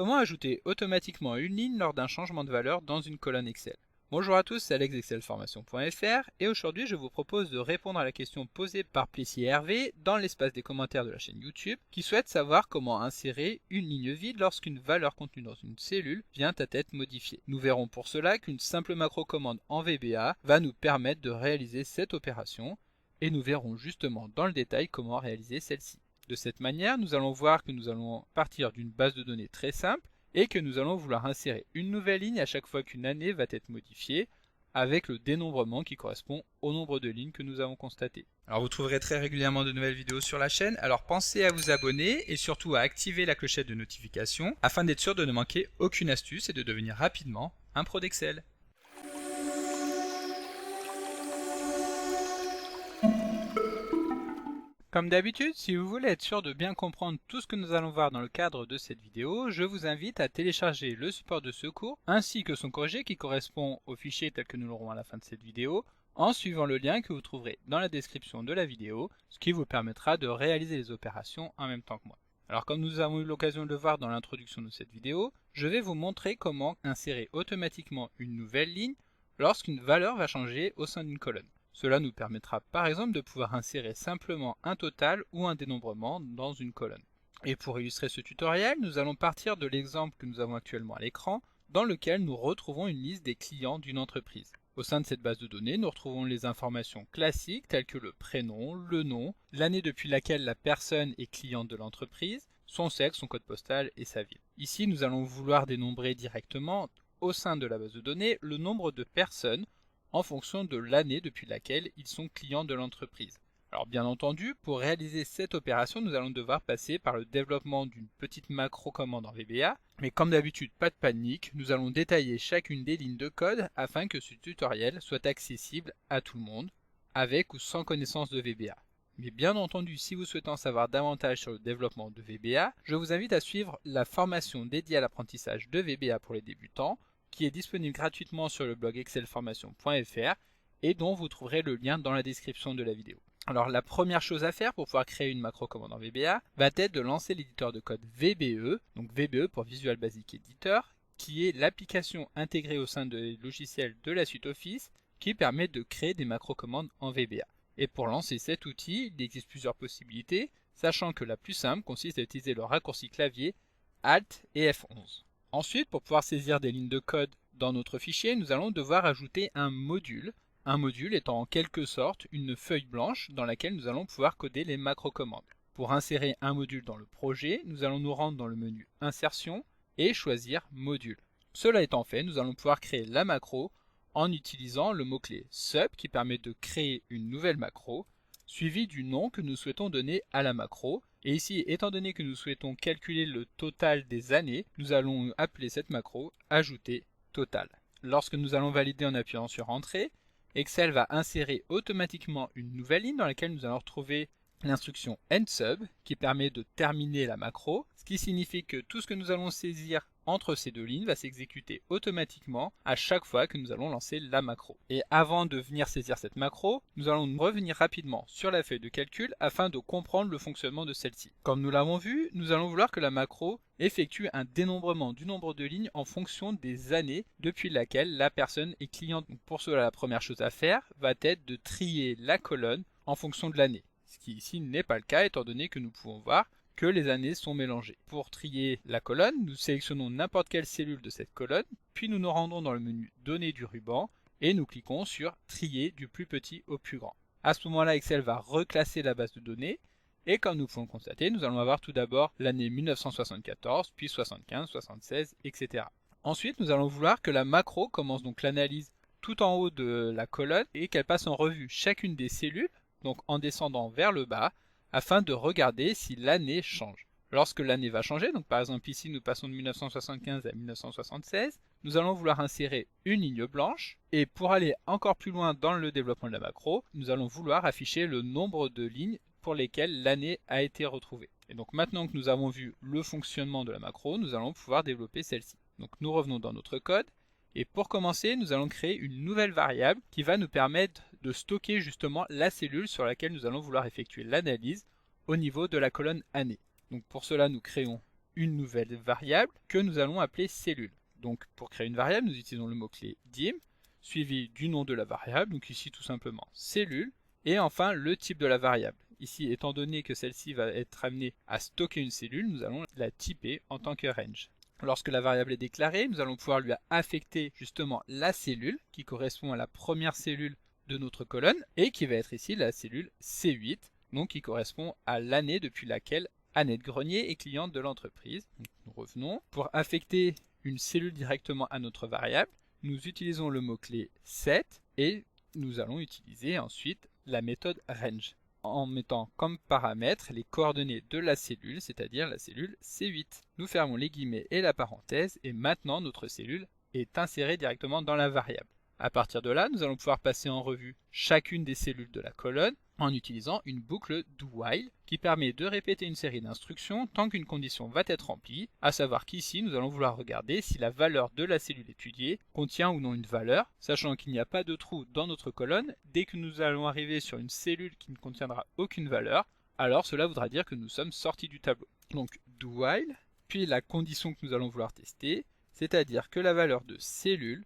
Comment ajouter automatiquement une ligne lors d'un changement de valeur dans une colonne Excel? Bonjour à tous, c'est Alex d'excelformation.fr et aujourd'hui je vous propose de répondre à la question posée par Plessis Hervé dans l'espace des commentaires de la chaîne YouTube qui souhaite savoir comment insérer une ligne vide lorsqu'une valeur contenue dans une cellule vient à être modifiée. Nous verrons pour cela qu'une simple macro-commande en VBA va nous permettre de réaliser cette opération et nous verrons justement dans le détail comment réaliser celle-ci. De cette manière, nous allons voir que nous allons partir d'une base de données très simple et que nous allons vouloir insérer une nouvelle ligne à chaque fois qu'une année va être modifiée avec le dénombrement qui correspond au nombre de lignes que nous avons constaté. Alors vous trouverez très régulièrement de nouvelles vidéos sur la chaîne, alors pensez à vous abonner et surtout à activer la clochette de notification afin d'être sûr de ne manquer aucune astuce et de devenir rapidement un pro d'Excel. Comme d'habitude, si vous voulez être sûr de bien comprendre tout ce que nous allons voir dans le cadre de cette vidéo, je vous invite à télécharger le support de secours ainsi que son corrigé qui correspond au fichier tel que nous l'aurons à la fin de cette vidéo en suivant le lien que vous trouverez dans la description de la vidéo, ce qui vous permettra de réaliser les opérations en même temps que moi. Alors comme nous avons eu l'occasion de le voir dans l'introduction de cette vidéo, je vais vous montrer comment insérer automatiquement une nouvelle ligne lorsqu'une valeur va changer au sein d'une colonne. Cela nous permettra par exemple de pouvoir insérer simplement un total ou un dénombrement dans une colonne. Et pour illustrer ce tutoriel, nous allons partir de l'exemple que nous avons actuellement à l'écran, dans lequel nous retrouvons une liste des clients d'une entreprise. Au sein de cette base de données, nous retrouvons les informations classiques telles que le prénom, le nom, l'année depuis laquelle la personne est cliente de l'entreprise, son sexe, son code postal et sa ville. Ici, nous allons vouloir dénombrer directement au sein de la base de données le nombre de personnes en fonction de l'année depuis laquelle ils sont clients de l'entreprise. Alors bien entendu, pour réaliser cette opération, nous allons devoir passer par le développement d'une petite macro-commande en VBA, mais comme d'habitude, pas de panique, nous allons détailler chacune des lignes de code afin que ce tutoriel soit accessible à tout le monde, avec ou sans connaissance de VBA. Mais bien entendu, si vous souhaitez en savoir davantage sur le développement de VBA, je vous invite à suivre la formation dédiée à l'apprentissage de VBA pour les débutants, qui est disponible gratuitement sur le blog excelformation.fr et dont vous trouverez le lien dans la description de la vidéo. Alors la première chose à faire pour pouvoir créer une macro-commande en VBA va être de lancer l'éditeur de code VBE, donc VBE pour Visual Basic Editor, qui est l'application intégrée au sein des logiciels de la suite Office qui permet de créer des macro-commandes en VBA. Et pour lancer cet outil, il existe plusieurs possibilités, sachant que la plus simple consiste à utiliser le raccourci clavier Alt et F11. Ensuite, pour pouvoir saisir des lignes de code dans notre fichier, nous allons devoir ajouter un module étant en quelque sorte une feuille blanche dans laquelle nous allons pouvoir coder les macro-commandes. Pour insérer un module dans le projet, nous allons nous rendre dans le menu Insertion et choisir Module. Cela étant fait, nous allons pouvoir créer la macro en utilisant le mot-clé Sub qui permet de créer une nouvelle macro, suivi du nom que nous souhaitons donner à la macro. Et ici, étant donné que nous souhaitons calculer le total des années, nous allons appeler cette macro ajouter total. Lorsque nous allons valider en appuyant sur Entrée, Excel va insérer automatiquement une nouvelle ligne dans laquelle nous allons retrouver l'instruction EndSub qui permet de terminer la macro, ce qui signifie que tout ce que nous allons saisir entre ces deux lignes va s'exécuter automatiquement à chaque fois que nous allons lancer la macro. Et avant de venir saisir cette macro, nous allons revenir rapidement sur la feuille de calcul afin de comprendre le fonctionnement de celle-ci. Comme nous l'avons vu, nous allons vouloir que la macro effectue un dénombrement du nombre de lignes en fonction des années depuis laquelle la personne est cliente. Donc pour cela, la première chose à faire va être de trier la colonne en fonction de l'année. Ce qui ici n'est pas le cas étant donné que nous pouvons voir que les années sont mélangées. Pour trier la colonne, nous sélectionnons n'importe quelle cellule de cette colonne, puis nous nous rendons dans le menu Données du ruban et nous cliquons sur Trier du plus petit au plus grand. À ce moment-là, Excel va reclasser la base de données et comme nous pouvons le constater, nous allons avoir tout d'abord l'année 1974, puis 75, 76, etc. Ensuite, nous allons vouloir que la macro commence donc l'analyse tout en haut de la colonne et qu'elle passe en revue chacune des cellules, donc en descendant vers le bas, afin de regarder si l'année change. Lorsque l'année va changer, donc par exemple ici nous passons de 1975 à 1976, nous allons vouloir insérer une ligne blanche et pour aller encore plus loin dans le développement de la macro, nous allons vouloir afficher le nombre de lignes pour lesquelles l'année a été retrouvée. Et donc maintenant que nous avons vu le fonctionnement de la macro, nous allons pouvoir développer celle-ci. Donc nous revenons dans notre code et pour commencer, nous allons créer une nouvelle variable qui va nous permettre de stocker justement la cellule sur laquelle nous allons vouloir effectuer l'analyse au niveau de la colonne année. Donc pour cela, nous créons une nouvelle variable que nous allons appeler cellule. Donc pour créer une variable, nous utilisons le mot-clé dim, suivi du nom de la variable, donc ici tout simplement cellule, et enfin le type de la variable. Ici, étant donné que celle-ci va être amenée à stocker une cellule, nous allons la typer en tant que range. Lorsque la variable est déclarée, nous allons pouvoir lui affecter justement la cellule qui correspond à la première cellule de notre colonne et qui va être ici la cellule C8, donc qui correspond à l'année depuis laquelle Annette Grenier est cliente de l'entreprise. Nous revenons. Pour affecter une cellule directement à notre variable, nous utilisons le mot-clé set et nous allons utiliser ensuite la méthode range en mettant comme paramètre les coordonnées de la cellule, c'est-à-dire la cellule C8. Nous fermons les guillemets et la parenthèse et maintenant notre cellule est insérée directement dans la variable. À partir de là, nous allons pouvoir passer en revue chacune des cellules de la colonne en utilisant une boucle do-while qui permet de répéter une série d'instructions tant qu'une condition va être remplie, à savoir qu'ici nous allons vouloir regarder si la valeur de la cellule étudiée contient ou non une valeur, sachant qu'il n'y a pas de trou dans notre colonne. Dès que nous allons arriver sur une cellule qui ne contiendra aucune valeur, alors cela voudra dire que nous sommes sortis du tableau. Donc do-while, puis la condition que nous allons vouloir tester, c'est-à-dire que la valeur de cellule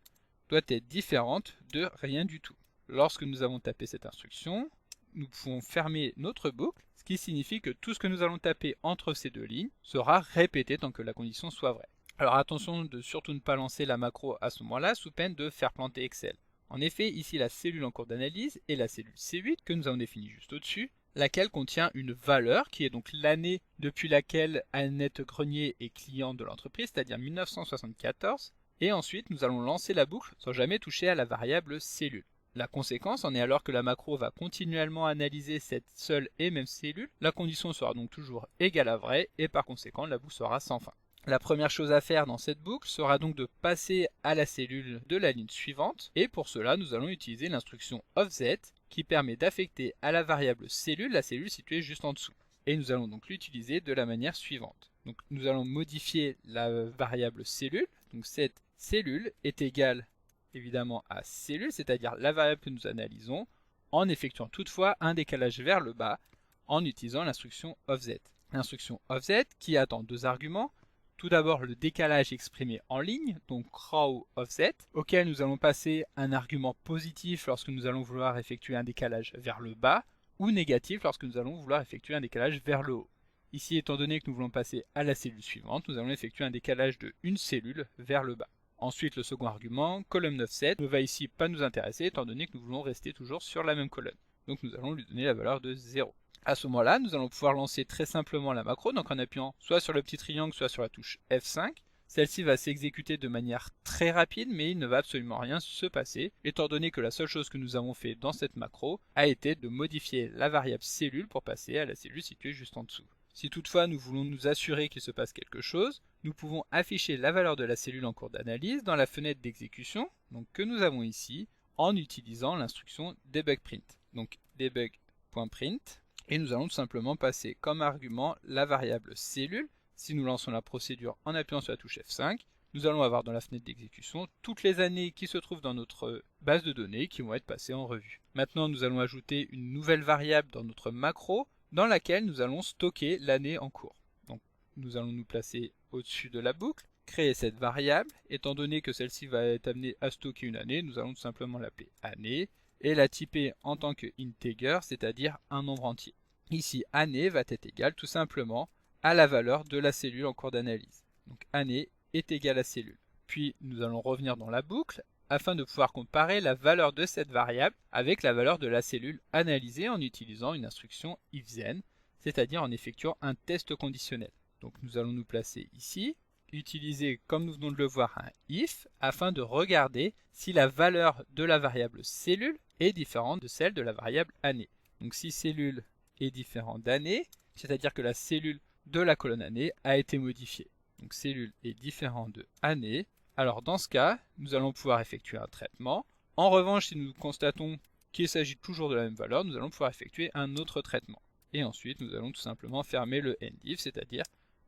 doit être différente de rien du tout. Lorsque nous avons tapé cette instruction, nous pouvons fermer notre boucle, ce qui signifie que tout ce que nous allons taper entre ces deux lignes sera répété tant que la condition soit vraie. Alors attention de surtout ne pas lancer la macro à ce moment-là sous peine de faire planter Excel. En effet, ici la cellule en cours d'analyse est la cellule C8 que nous avons définie juste au-dessus, laquelle contient une valeur qui est donc l'année depuis laquelle Annette Grenier est cliente de l'entreprise, c'est-à-dire 1974. Et ensuite, nous allons lancer la boucle sans jamais toucher à la variable cellule. La conséquence en est alors que la macro va continuellement analyser cette seule et même cellule. La condition sera donc toujours égale à vraie et par conséquent, la boucle sera sans fin. La première chose à faire dans cette boucle sera donc de passer à la cellule de la ligne suivante. Et pour cela, nous allons utiliser l'instruction offset qui permet d'affecter à la variable cellule la cellule située juste en dessous. Et nous allons donc l'utiliser de la manière suivante. Donc nous allons modifier la variable cellule. Donc cette cellule est égale évidemment à cellule, c'est-à-dire la variable que nous analysons, en effectuant toutefois un décalage vers le bas en utilisant l'instruction offset. L'instruction offset qui attend deux arguments. Tout d'abord le décalage exprimé en ligne, donc row offset, auquel nous allons passer un argument positif lorsque nous allons vouloir effectuer un décalage vers le bas, ou négatif lorsque nous allons vouloir effectuer un décalage vers le haut. Ici, étant donné que nous voulons passer à la cellule suivante, nous allons effectuer un décalage de une cellule vers le bas. Ensuite, le second argument, column offset, ne va ici pas nous intéresser étant donné que nous voulons rester toujours sur la même colonne. Donc nous allons lui donner la valeur de 0. À ce moment-là, nous allons pouvoir lancer très simplement la macro, donc en appuyant soit sur le petit triangle, soit sur la touche F5. Celle-ci va s'exécuter de manière très rapide, mais il ne va absolument rien se passer, étant donné que la seule chose que nous avons fait dans cette macro a été de modifier la variable cellule pour passer à la cellule située juste en dessous. Si toutefois nous voulons nous assurer qu'il se passe quelque chose, nous pouvons afficher la valeur de la cellule en cours d'analyse dans la fenêtre d'exécution que nous avons ici en utilisant l'instruction debugprint. Donc debug.print et nous allons tout simplement passer comme argument la variable cellule. Si nous lançons la procédure en appuyant sur la touche F5, nous allons avoir dans la fenêtre d'exécution toutes les années qui se trouvent dans notre base de données qui vont être passées en revue. Maintenant nous allons ajouter une nouvelle variable dans notre macro dans laquelle nous allons stocker l'année en cours. Donc nous allons nous placer au-dessus de la boucle, créer cette variable, étant donné que celle-ci va être amenée à stocker une année, nous allons tout simplement l'appeler année et la typer en tant que integer, c'est-à-dire un nombre entier. Ici année va être égale tout simplement à la valeur de la cellule en cours d'analyse. Donc année est égale à cellule. Puis nous allons revenir dans la boucle afin de pouvoir comparer la valeur de cette variable avec la valeur de la cellule analysée en utilisant une instruction if-then, c'est-à-dire en effectuant un test conditionnel. Donc nous allons nous placer ici, utiliser comme nous venons de le voir un if afin de regarder si la valeur de la variable cellule est différente de celle de la variable année. Donc si cellule est différente d'année, c'est-à-dire que la cellule de la colonne année a été modifiée. Donc cellule est différente de année. Alors dans ce cas, nous allons pouvoir effectuer un traitement. En revanche, si nous constatons qu'il s'agit toujours de la même valeur, nous allons pouvoir effectuer un autre traitement. Et ensuite, nous allons tout simplement fermer le endif, c'est-à-dire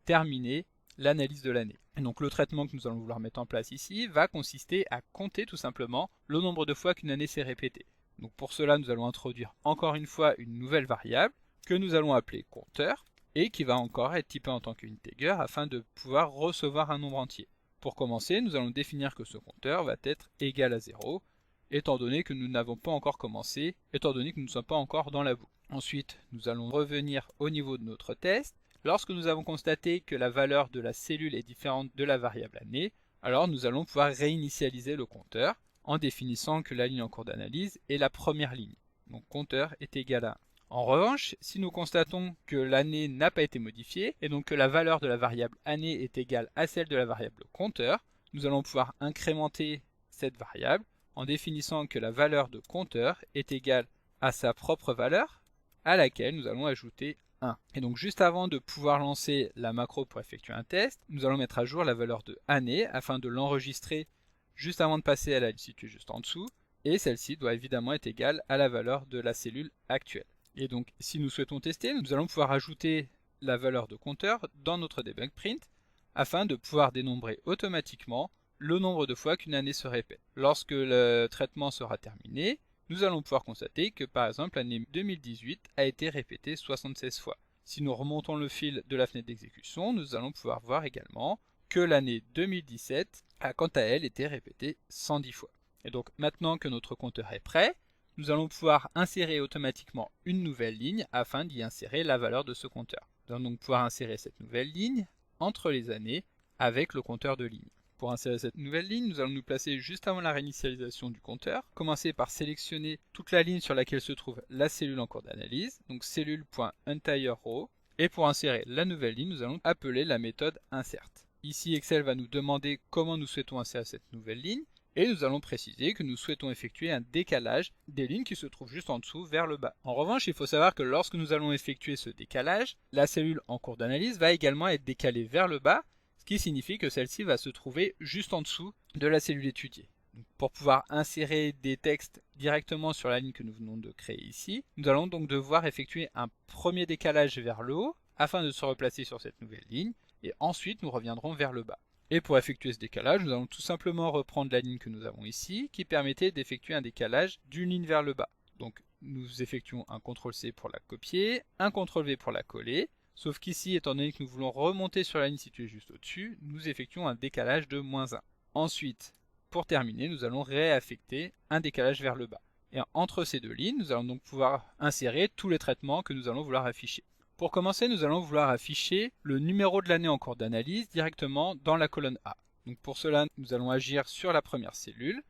terminer l'analyse de l'année. Et donc le traitement que nous allons vouloir mettre en place ici va consister à compter tout simplement le nombre de fois qu'une année s'est répétée. Donc pour cela, nous allons introduire encore une fois une nouvelle variable que nous allons appeler compteur. et qui va encore être typé en tant qu'integer afin de pouvoir recevoir un nombre entier. Pour commencer, nous allons définir que ce compteur va être égal à 0, étant donné que nous n'avons pas encore commencé, étant donné que nous ne sommes pas encore dans la boucle. Ensuite, nous allons revenir au niveau de notre test. Lorsque nous avons constaté que la valeur de la cellule est différente de la variable année, alors nous allons pouvoir réinitialiser le compteur en définissant que la ligne en cours d'analyse est la première ligne. Donc compteur est égal à 1. En revanche, si nous constatons que l'année n'a pas été modifiée et donc que la valeur de la variable année est égale à celle de la variable compteur, nous allons pouvoir incrémenter cette variable en définissant que la valeur de compteur est égale à sa propre valeur à laquelle nous allons ajouter 1. Et donc juste avant de pouvoir lancer la macro pour effectuer un test, nous allons mettre à jour la valeur de année afin de l'enregistrer juste avant de passer à la ligne située juste en dessous, et celle-ci doit évidemment être égale à la valeur de la cellule actuelle. Et donc si nous souhaitons tester, nous allons pouvoir ajouter la valeur de compteur dans notre debug print afin de pouvoir dénombrer automatiquement le nombre de fois qu'une année se répète. Lorsque le traitement sera terminé, nous allons pouvoir constater que par exemple l'année 2018 a été répétée 76 fois. Si nous remontons le fil de la fenêtre d'exécution, nous allons pouvoir voir également que l'année 2017 a quant à elle été répétée 110 fois. Et donc maintenant que notre compteur est prêt, nous allons pouvoir insérer automatiquement une nouvelle ligne afin d'y insérer la valeur de ce compteur. Nous allons donc pouvoir insérer cette nouvelle ligne entre les années avec le compteur de ligne. Pour insérer cette nouvelle ligne, nous allons nous placer juste avant la réinitialisation du compteur, commencer par sélectionner toute la ligne sur laquelle se trouve la cellule en cours d'analyse, donc cellule.entireRow, et pour insérer la nouvelle ligne, nous allons appeler la méthode insert. Ici, Excel va nous demander comment nous souhaitons insérer cette nouvelle ligne, et nous allons préciser que nous souhaitons effectuer un décalage des lignes qui se trouvent juste en dessous vers le bas. En revanche, il faut savoir que lorsque nous allons effectuer ce décalage, la cellule en cours d'analyse va également être décalée vers le bas, ce qui signifie que celle-ci va se trouver juste en dessous de la cellule étudiée. Donc, pour pouvoir insérer des textes directement sur la ligne que nous venons de créer ici, nous allons donc devoir effectuer un premier décalage vers le haut afin de se replacer sur cette nouvelle ligne, et ensuite nous reviendrons vers le bas. Et pour effectuer ce décalage, nous allons tout simplement reprendre la ligne que nous avons ici, qui permettait d'effectuer un décalage d'une ligne vers le bas. Donc nous effectuons un CTRL-C pour la copier, un CTRL-V pour la coller, sauf qu'ici, étant donné que nous voulons remonter sur la ligne située juste au-dessus, nous effectuons un décalage de -1. Ensuite, pour terminer, nous allons réaffecter un décalage vers le bas. Et entre ces deux lignes, nous allons donc pouvoir insérer tous les traitements que nous allons vouloir afficher. Pour commencer, nous allons vouloir afficher le numéro de l'année en cours d'analyse directement dans la colonne A. Donc pour cela, nous allons agir sur la première cellule,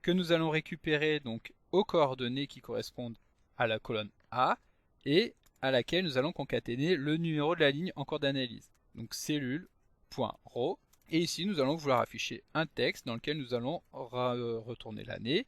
que nous allons récupérer donc aux coordonnées qui correspondent à la colonne A, et à laquelle nous allons concaténer le numéro de la ligne en cours d'analyse. Donc cellule.row, et ici nous allons vouloir afficher un texte dans lequel nous allons retourner l'année,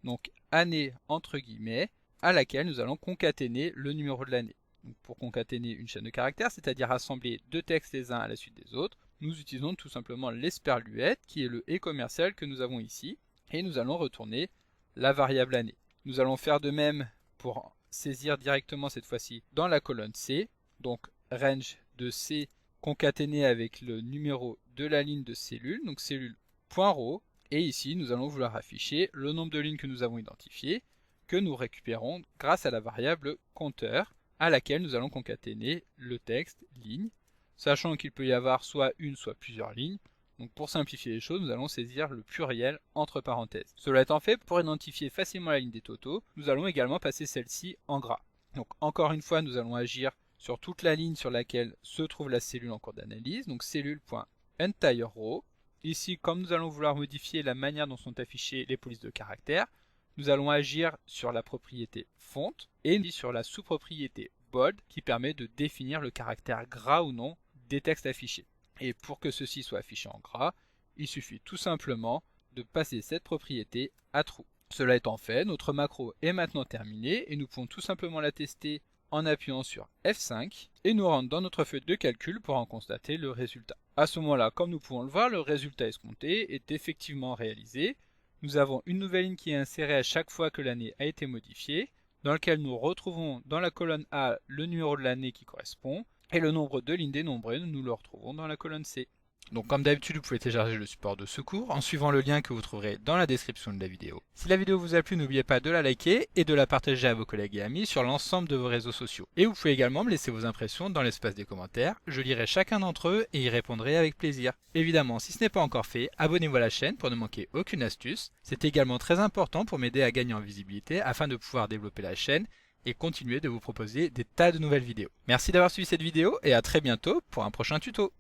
donc année entre guillemets, à laquelle nous allons concaténer le numéro de l'année. Pour concaténer une chaîne de caractères, c'est-à-dire assembler deux textes les uns à la suite des autres, nous utilisons tout simplement l'esperluette, qui est le et commercial que nous avons ici, et nous allons retourner la variable année. Nous allons faire de même pour saisir directement cette fois-ci dans la colonne C, donc range de C concaténé avec le numéro de la ligne de cellule, donc cellule.row, et ici nous allons vouloir afficher le nombre de lignes que nous avons identifiées, que nous récupérons grâce à la variable compteur, à laquelle nous allons concaténer le texte ligne, sachant qu'il peut y avoir soit une soit plusieurs lignes. Donc pour simplifier les choses, nous allons saisir le pluriel entre parenthèses. Cela étant fait, pour identifier facilement la ligne des totaux, nous allons également passer celle-ci en gras. Donc encore une fois, nous allons agir sur toute la ligne sur laquelle se trouve la cellule en cours d'analyse, donc cellule.entireRow. Ici, comme nous allons vouloir modifier la manière dont sont affichées les polices de caractères, nous allons agir sur la propriété font et sur la sous-propriété bold qui permet de définir le caractère gras ou non des textes affichés. Et pour que ceci soit affiché en gras, il suffit tout simplement de passer cette propriété à true. Cela étant fait, notre macro est maintenant terminée et nous pouvons tout simplement la tester en appuyant sur F5 et nous rendre dans notre feuille de calcul pour en constater le résultat. À ce moment-là, comme nous pouvons le voir, le résultat escompté est effectivement réalisé. Nous avons une nouvelle ligne qui est insérée à chaque fois que l'année a été modifiée, dans laquelle nous retrouvons dans la colonne A le numéro de l'année qui correspond, et le nombre de lignes dénombrées, nous le retrouvons dans la colonne C. Donc comme d'habitude, vous pouvez télécharger le support de secours en suivant le lien que vous trouverez dans la description de la vidéo. Si la vidéo vous a plu, n'oubliez pas de la liker et de la partager à vos collègues et amis sur l'ensemble de vos réseaux sociaux. Et vous pouvez également me laisser vos impressions dans l'espace des commentaires, je lirai chacun d'entre eux et y répondrai avec plaisir. Évidemment, si ce n'est pas encore fait, abonnez-vous à la chaîne pour ne manquer aucune astuce. C'est également très important pour m'aider à gagner en visibilité afin de pouvoir développer la chaîne et continuer de vous proposer des tas de nouvelles vidéos. Merci d'avoir suivi cette vidéo et à très bientôt pour un prochain tuto.